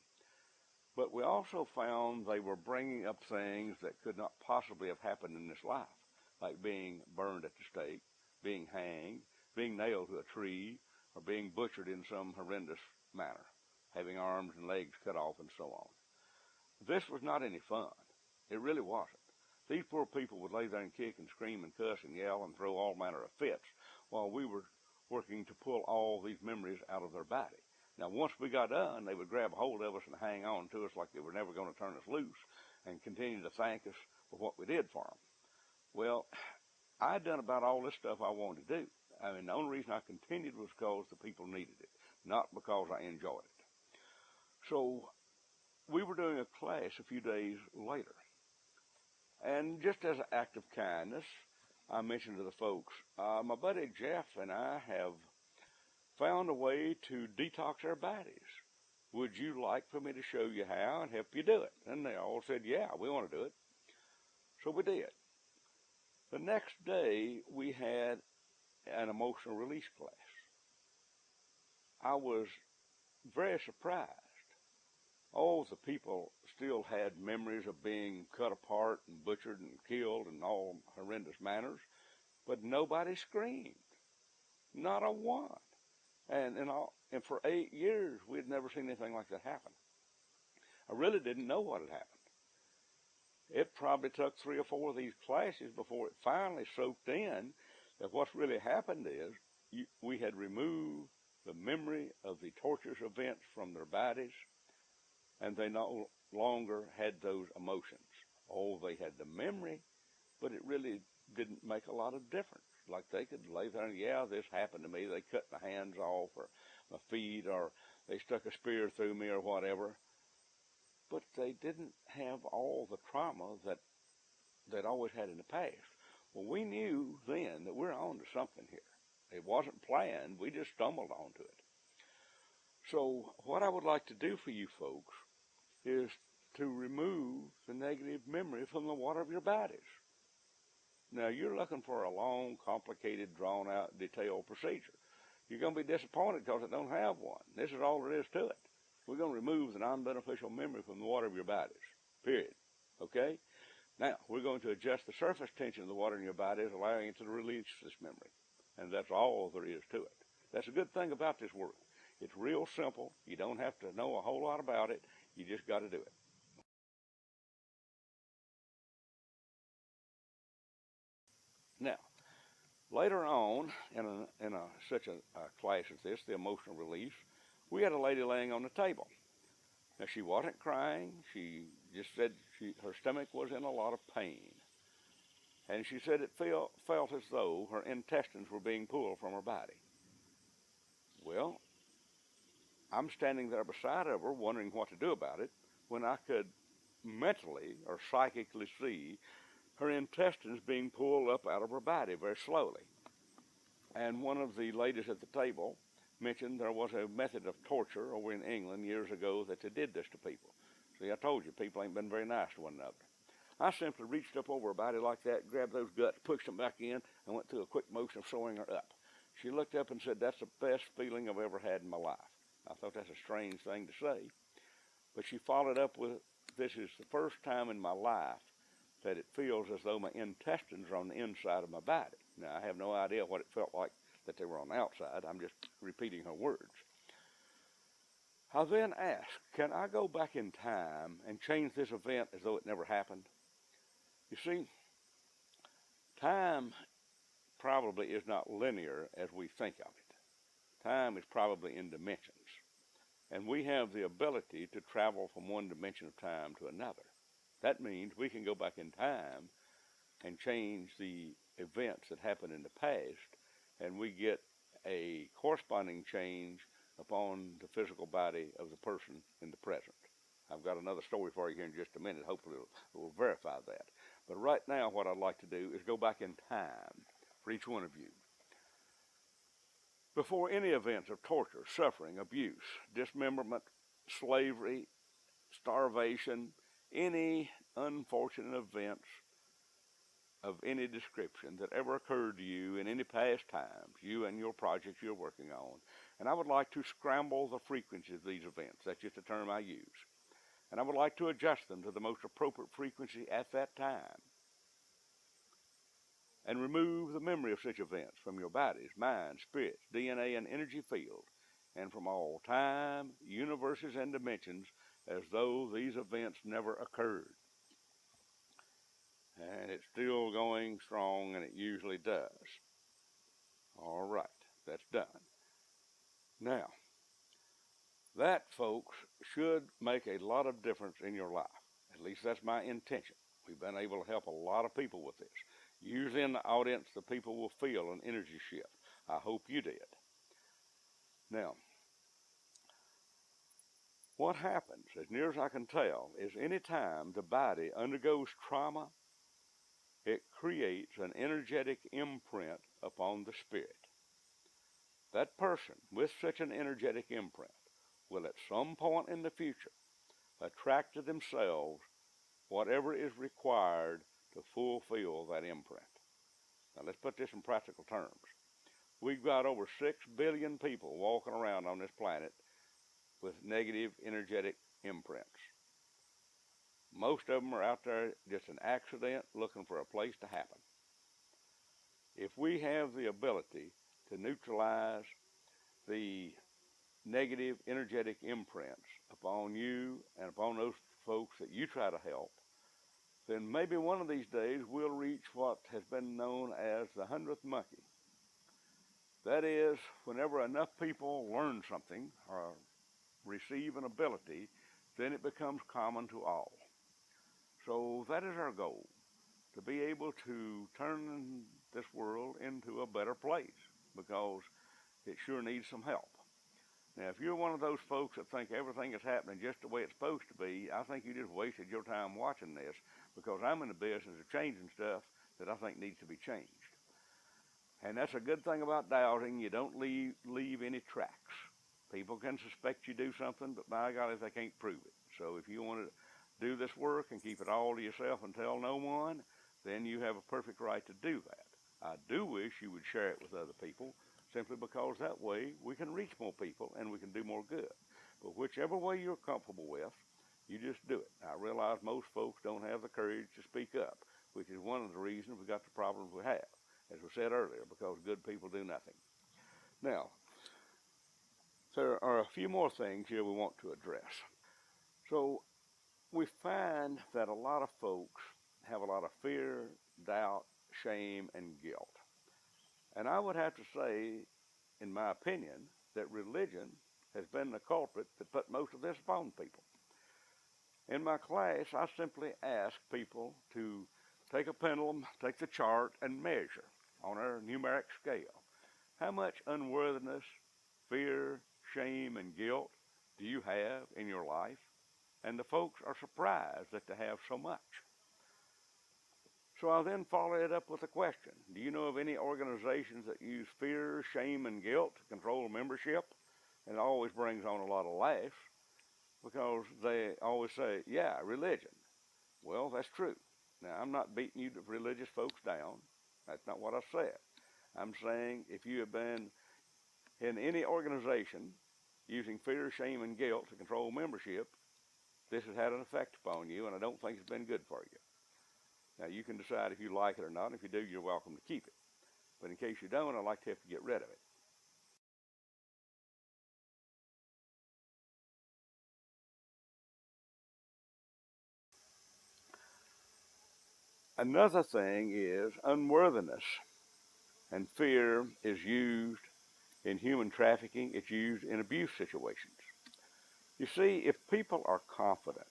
But we also found they were bringing up things that could not possibly have happened in this life, like being burned at the stake, being hanged, being nailed to a tree, or being butchered in some horrendous manner, having arms and legs cut off and so on. This was not any fun. It really wasn't. These poor people would lay there and kick and scream and cuss and yell and throw all manner of fits while we were working to pull all these memories out of their body. Now, once we got done, they would grab a hold of us and hang on to us like they were never going to turn us loose and continue to thank us for what we did for them. Well, I'd done about all this stuff I wanted to do. I mean, the only reason I continued was because the people needed it, not because I enjoyed it. So we were doing a class a few days later. And just as an act of kindness, I mentioned to the folks, my buddy Jeff and I have found a way to detox our bodies. Would you like for me to show you how and help you do it? And they all said, yeah, we want to do it. So we did. The next day, we had an emotional release class. I was very surprised. All the people still had memories of being cut apart and butchered and killed in all horrendous manners, but nobody screamed. Not a one. And for 8 years, we had never seen anything like that happen. I really didn't know what had happened. It probably took 3 or 4 of these classes before it finally soaked in that what's really happened is we had removed the memory of the torturous events from their bodies, and they no longer had those emotions. Oh, they had the memory, but it really didn't make a lot of difference. Like they could lay there and, yeah, this happened to me. They cut my hands off or my feet, or they stuck a spear through me or whatever. But they didn't have all the trauma that they'd always had in the past. Well, we knew then that we're on to something here. It wasn't planned. We just stumbled onto it. So what I would like to do for you folks is to remove the negative memory from the water of your bodies. Now, you're looking for a long, complicated, drawn-out, detailed procedure. You're going to be disappointed because it don't have one. This is all there is to it. We're going to remove the non-beneficial memory from the water of your bodies, period. Okay? Now, we're going to adjust the surface tension of the water in your bodies, allowing it to release this memory. And that's all there is to it. That's a good thing about this work. It's real simple. You don't have to know a whole lot about it. You just got to do it. Now, later on, in such a class as this, the emotional release, we had a lady laying on the table. Now, she wasn't crying. She just said her stomach was in a lot of pain. And she said it felt as though her intestines were being pulled from her body. Well, I'm standing there beside of her wondering what to do about it when I could mentally or psychically see her intestines being pulled up out of her body very slowly. And one of the ladies at the table mentioned there was a method of torture over in England years ago that they did this to people. See, I told you, people ain't been very nice to one another. I simply reached up over her body like that, grabbed those guts, pushed them back in, and went through a quick motion of sewing her up. She looked up and said, "That's the best feeling I've ever had in my life." I thought that's a strange thing to say. But she followed up with, "This is the first time in my life that it feels as though my intestines are on the inside of my body." Now, I have no idea what it felt like that they were on the outside. I'm just repeating her words. I then asked, can I go back in time and change this event as though it never happened? You see, time probably is not linear as we think of it. Time is probably in dimensions. And we have the ability to travel from one dimension of time to another. That means we can go back in time and change the events that happened in the past, and we get a corresponding change upon the physical body of the person in the present. I've got another story for you here in just a minute. Hopefully it will verify that. But right now what I'd like to do is go back in time for each one of you. Before any events of torture, suffering, abuse, dismemberment, slavery, starvation, any unfortunate events of any description that ever occurred to you in any past times, you and your projects you're working on. And I would like to scramble the frequency of these events. That's just a term I use. and I would like to adjust them to the most appropriate frequency at that time, and remove the memory of such events from your bodies, minds, spirits, DNA, and energy field, and from all time, universes, and dimensions as though these events never occurred. And it's still going strong, and it usually does. All right, that's done. Now, that, folks, should make a lot of difference in your life. At least that's my intention. We've been able to help a lot of people with this. Usually in the audience, the people will feel an energy shift. I hope you did. Now, what happens, as near as I can tell, is any time the body undergoes trauma, it creates an energetic imprint upon the spirit. That person with such an energetic imprint will at some point in the future attract to themselves whatever is required to fulfill that imprint. Now let's put this in practical terms. We've got over 6 billion people walking around on this planet with negative energetic imprints. Most of them are out there just an accident looking for a place to happen. If we have the ability to neutralize the negative energetic imprints upon you and upon those folks that you try to help, then maybe one of these days we'll reach what has been known as the 100th monkey. That is, whenever enough people learn something or receive an ability, then it becomes common to all. So that is our goal, to be able to turn this world into a better place, because it sure needs some help. Now, if you're one of those folks that think everything is happening just the way it's supposed to be, I think you just wasted your time watching this, because I'm in the business of changing stuff that I think needs to be changed. And that's a good thing about dowsing. You don't leave any tracks. People can suspect you do something, but by golly, they can't prove it. So if you want to do this work and keep it all to yourself and tell no one, then you have a perfect right to do that. I do wish you would share it with other people, simply because that way we can reach more people and we can do more good. But whichever way you're comfortable with, you just do it. I realize most folks don't have the courage to speak up, which is one of the reasons we got the problems we have, as we said earlier, because good people do nothing. Now, there are a few more things here we want to address. So we find that a lot of folks have a lot of fear, doubt, shame, and guilt. And I would have to say, in my opinion, that religion has been the culprit that put most of this upon people. In my class, I simply ask people to take a pendulum, take the chart, and measure on our numeric scale. How much unworthiness, fear, shame, and guilt do you have in your life? And the folks are surprised that they have so much. So I then follow it up with a question. Do you know of any organizations that use fear, shame, and guilt to control membership? And it always brings on a lot of laughs, because they always say, yeah, religion. Well, that's true. Now, I'm not beating you religious folks down. That's not what I said. I'm saying if you have been in any organization using fear, shame, and guilt to control membership, this has had an effect upon you, and I don't think it's been good for you. Now, you can decide if you like it or not. If you do, you're welcome to keep it. But in case you don't, I'd like to have to get rid of it. Another thing is unworthiness. And fear is used in human trafficking. It's used in abuse situations. You see, if people are confident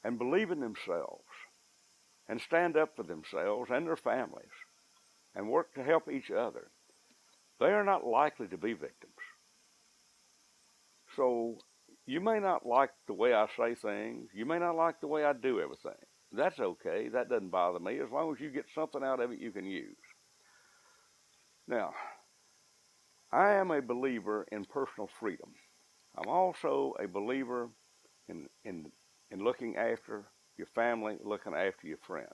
and believe in themselves and stand up for themselves and their families and work to help each other, they are not likely to be victims. So you may not like the way I say things. You may not like the way I do everything. That's okay. That doesn't bother me, as long as you get something out of it you can use. Now, I am a believer in personal freedom. I'm also a believer in looking after your family, looking after your friends.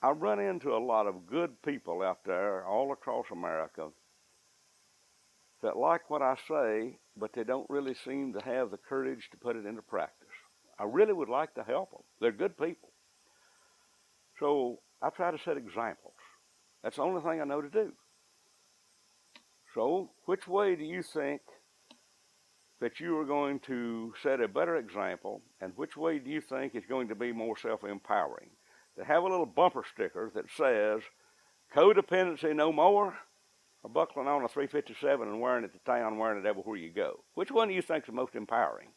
I run into a lot of good people out there all across America that like what I say, but they don't really seem to have the courage to put it into practice. I really would like to help them. They're good people. So I try to set examples. That's the only thing I know to do. So which way do you think that you are going to set a better example, and which way do you think is going to be more self-empowering? To have a little bumper sticker that says, codependency no more, or buckling on a 357 and wearing it to town, wearing it everywhere you go? Which one do you think is the most empowering?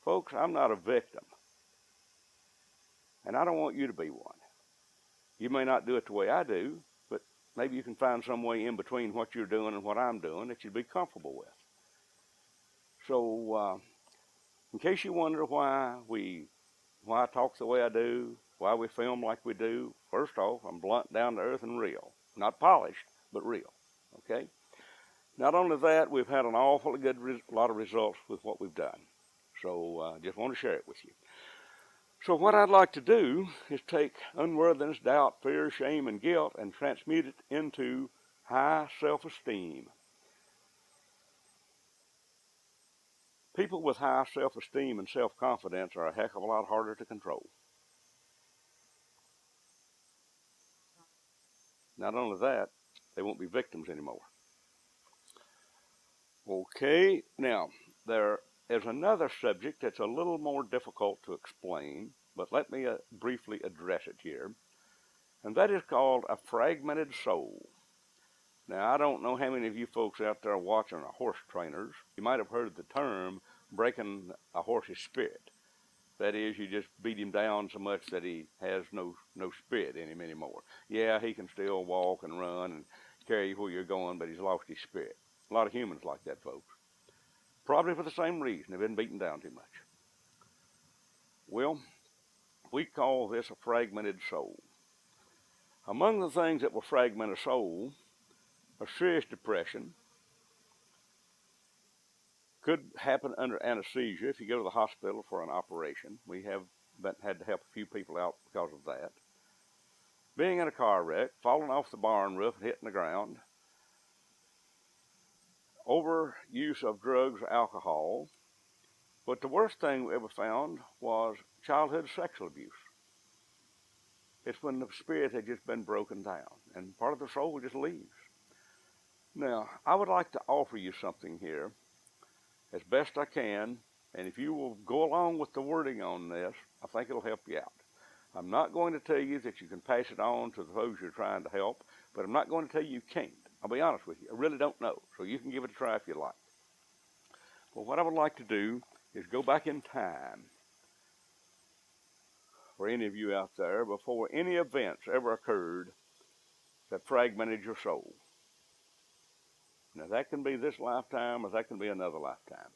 Folks, I'm not a victim, and I don't want you to be one. You may not do it the way I do, but maybe you can find some way in between what you're doing and what I'm doing that you'd be comfortable with. So, in case you wonder why I talk the way I do, why we film like we do, first off, I'm blunt, down to earth, and real. Not polished, but real. Okay? Not only that, we've had an awfully good lot of results with what we've done. So, just want to share it with you. So what I'd like to do is take unworthiness, doubt, fear, shame, and guilt and transmute it into high self-esteem. People with high self-esteem and self-confidence are a heck of a lot harder to control. Not only that, they won't be victims anymore. Okay, now, there is another subject that's a little more difficult to explain, but let me briefly address it here, and that is called a fragmented soul. Now, I don't know how many of you folks out there watching are horse trainers. You might have heard the term breaking a horse's spirit. That is, you just beat him down so much that he has no spirit in him anymore. Yeah, he can still walk and run and carry you where you're going, but he's lost his spirit. A lot of humans like that, folks. Probably for the same reason. They've been beaten down too much. Well, we call this a fragmented soul. Among the things that will fragment a soul are serious depression. Could happen under anesthesia if you go to the hospital for an operation. We have had to help a few people out because of that. Being in a car wreck, falling off the barn roof and hitting the ground. Overuse of drugs or alcohol. But the worst thing we ever found was childhood sexual abuse. It's when the spirit had just been broken down and part of the soul just leaves. Now, I would like to offer you something here as best I can, and if you will go along with the wording on this, I think it'll help you out. I'm not going to tell you that you can pass it on to those you're trying to help, but I'm not going to tell you you can't. I'll be honest with you. I really don't know, so you can give it a try if you like. Well, what I would like to do is go back in time for any of you out there before any events ever occurred that fragmented your soul. Now, that can be this lifetime or that can be another lifetime.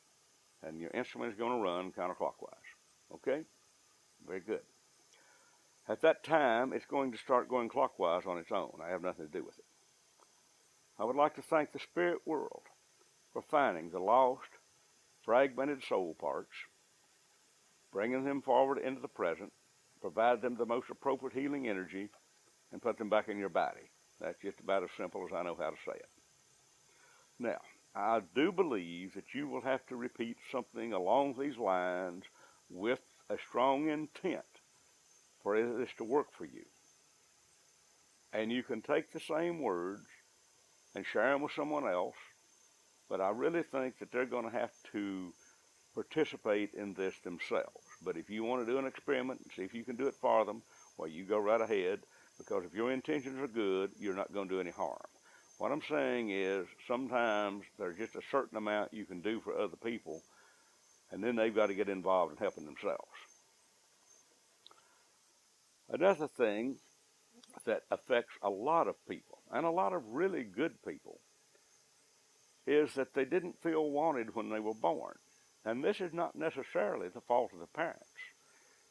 And your instrument is going to run counterclockwise. Okay? Very good. At that time, it's going to start going clockwise on its own. I have nothing to do with it. I would like to thank the spirit world for finding the lost, fragmented soul parts, bringing them forward into the present, provide them the most appropriate healing energy, and put them back in your body. That's just about as simple as I know how to say it. Now, I do believe that you will have to repeat something along these lines with a strong intent for this to work for you. And you can take the same words and share them with someone else, but I really think that they're going to have to participate in this themselves. But if you want to do an experiment and see if you can do it for them, well, you go right ahead, because if your intentions are good, you're not going to do any harm. What I'm saying is sometimes there's just a certain amount you can do for other people, and then they've got to get involved in helping themselves. Another thing that affects a lot of people, and a lot of really good people, is that they didn't feel wanted when they were born. And this is not necessarily the fault of the parents,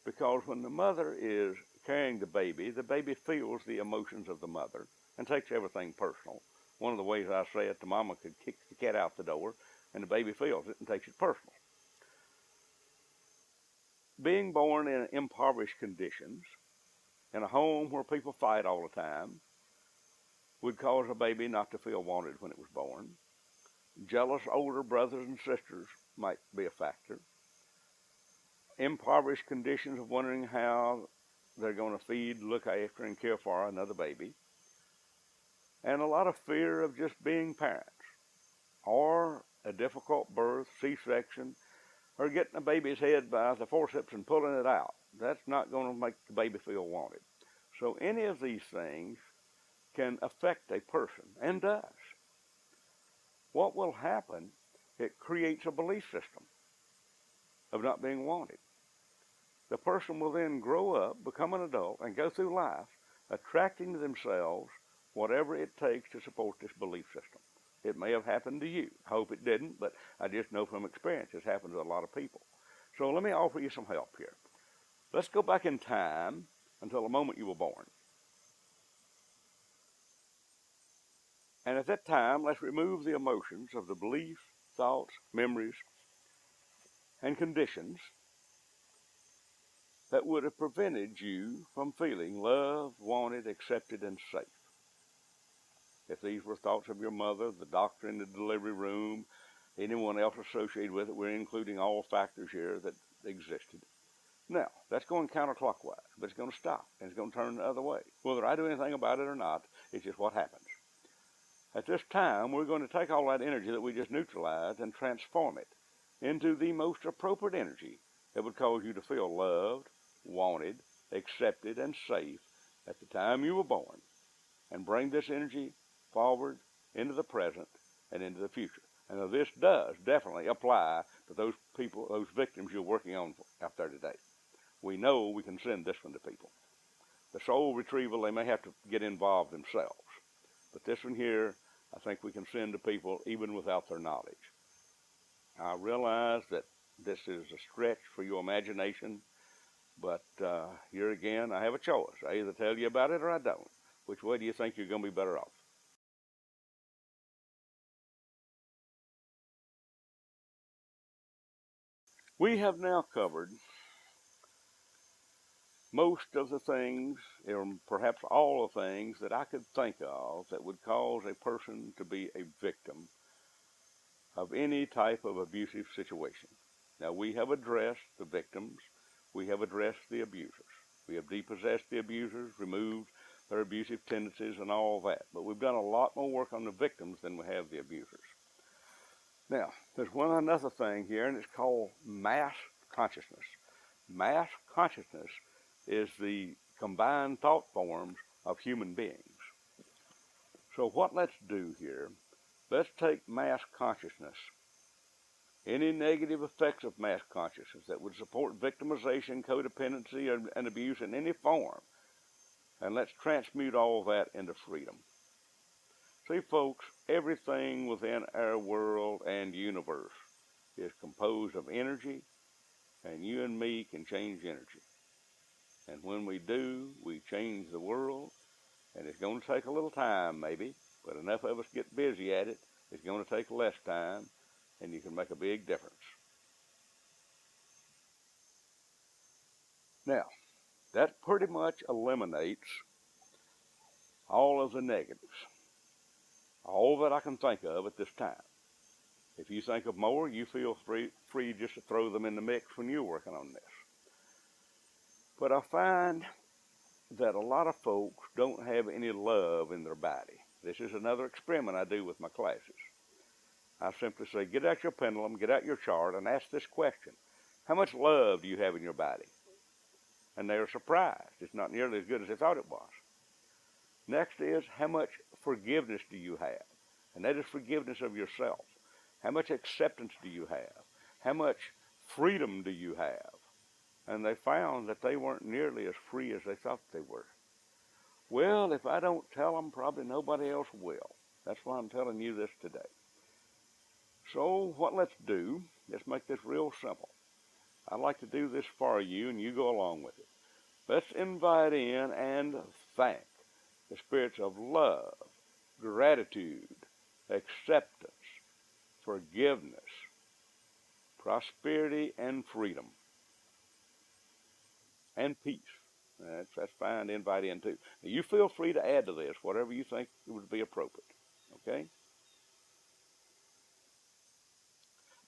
because when the mother is carrying the baby feels the emotions of the mother and takes everything personal. One of the ways I say it, the mama could kick the cat out the door, and the baby feels it and takes it personal. Being born in impoverished conditions, in a home where people fight all the time, would cause a baby not to feel wanted when it was born. Jealous older brothers and sisters might be a factor. Impoverished conditions of wondering how they're going to feed, look after, and care for another baby. And a lot of fear of just being parents, or a difficult birth, C-section, or getting a baby's head by the forceps and pulling it out. That's not going to make the baby feel wanted. So any of these things can affect a person, and does. What will happen, it creates a belief system of not being wanted. The person will then grow up, become an adult, and go through life attracting to themselves whatever it takes to support this belief system. It may have happened to you. I hope it didn't, but I just know from experience it's happened to a lot of people. So let me offer you some help here. Let's go back in time until the moment you were born. And at that time, let's remove the emotions of the beliefs, thoughts, memories, and conditions that would have prevented you from feeling loved, wanted, accepted, and safe. If these were thoughts of your mother, the doctor in the delivery room, anyone else associated with it, we're including all factors here that existed. Now, that's going counterclockwise, but it's going to stop, and it's going to turn the other way. Whether I do anything about it or not, it's just what happens. At this time, we're going to take all that energy that we just neutralized and transform it into the most appropriate energy that would cause you to feel loved, wanted, accepted, and safe at the time you were born, and bring this energy forward into the present and into the future. And this does definitely apply to those people, those victims you're working on out there today. We know we can send this one to people. The soul retrieval, they may have to get involved themselves. But this one here, I think we can send to people even without their knowledge. I realize that this is a stretch for your imagination, but here again, I have a choice. I either tell you about it or I don't. Which way do you think you're going to be better off? We have now covered most of the things, or perhaps all the things that I could think of that would cause a person to be a victim of any type of abusive situation. Now, we have addressed the victims. We have addressed the abusers. We have depossessed the abusers, removed their abusive tendencies and all that. But we've done a lot more work on the victims than we have the abusers. Now, there's one another thing here, and it's called mass consciousness. Mass consciousness is the combined thought forms of human beings. So what let's do here, let's take mass consciousness, any negative effects of mass consciousness that would support victimization, codependency, and abuse in any form, and let's transmute all that into freedom. See, folks, everything within our world and universe is composed of energy, and you and me can change energy. And when we do, we change the world, and it's going to take a little time maybe, but enough of us get busy at it, it's going to take less time, and you can make a big difference. Now, that pretty much eliminates all of the negatives, all that I can think of at this time. If you think of more, you feel free just to throw them in the mix when you're working on this. But I find that a lot of folks don't have any love in their body. This is another experiment I do with my classes. I simply say, get out your pendulum, get out your chart, and ask this question. How much love do you have in your body? And they're surprised. It's not nearly as good as they thought it was. Next is, how much forgiveness do you have? And that is forgiveness of yourself. How much acceptance do you have? How much freedom do you have? And they found that they weren't nearly as free as they thought they were. Well, if I don't tell them, probably nobody else will. That's why I'm telling you this today. So what let's do, let's make this real simple. I'd like to do this for you, and you go along with it. Let's invite in and thank the spirits of love, gratitude, acceptance, forgiveness, prosperity, and freedom, and peace. That's fine to invite in too. Now, you feel free to add to this whatever you think would be appropriate. Okay?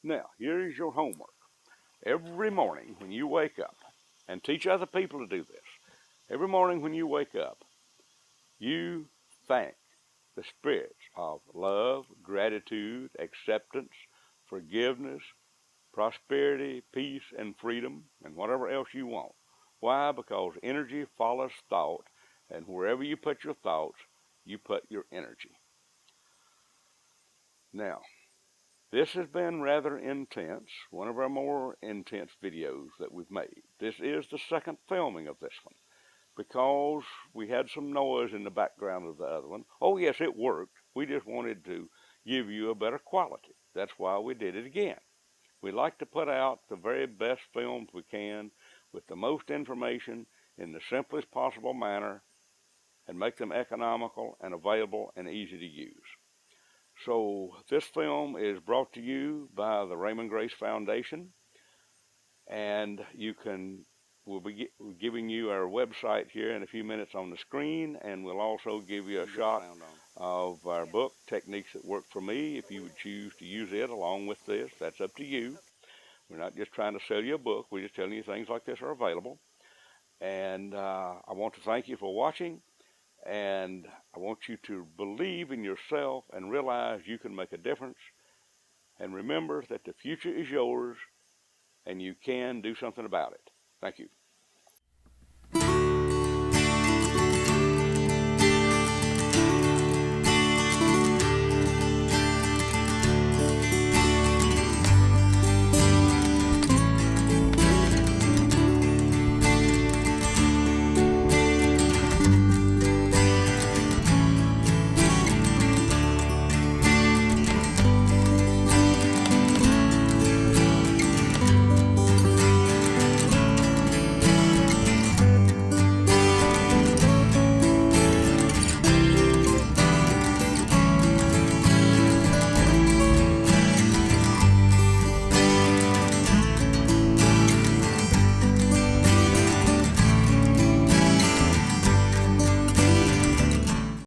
Now, here is your homework. Every morning when you wake up, and teach other people to do this, every morning when you wake up, you thank the spirits of love, gratitude, acceptance, forgiveness, prosperity, peace, and freedom, and whatever else you want. Why? Because energy follows thought, and wherever you put your thoughts, you put your energy. Now, this has been rather intense, one of our more intense videos that we've made. This is the second filming of this one, because we had some noise in the background of the other one. Oh yes, it worked. We just wanted to give you a better quality. That's why we did it again. We like to put out the very best films we can with the most information in the simplest possible manner and make them economical and available and easy to use. So this film is brought to you by the Raymon Grace Foundation, and we'll be giving you our website here in a few minutes on the screen, and we'll also give you a shot of our book, Techniques That Work for Me, if you would choose to use it along with this. That's up to you. We're not just trying to sell you a book. We're just telling you things like this are available. And I want to thank you for watching. And I want you to believe in yourself and realize you can make a difference. And remember that the future is yours and you can do something about it. Thank you.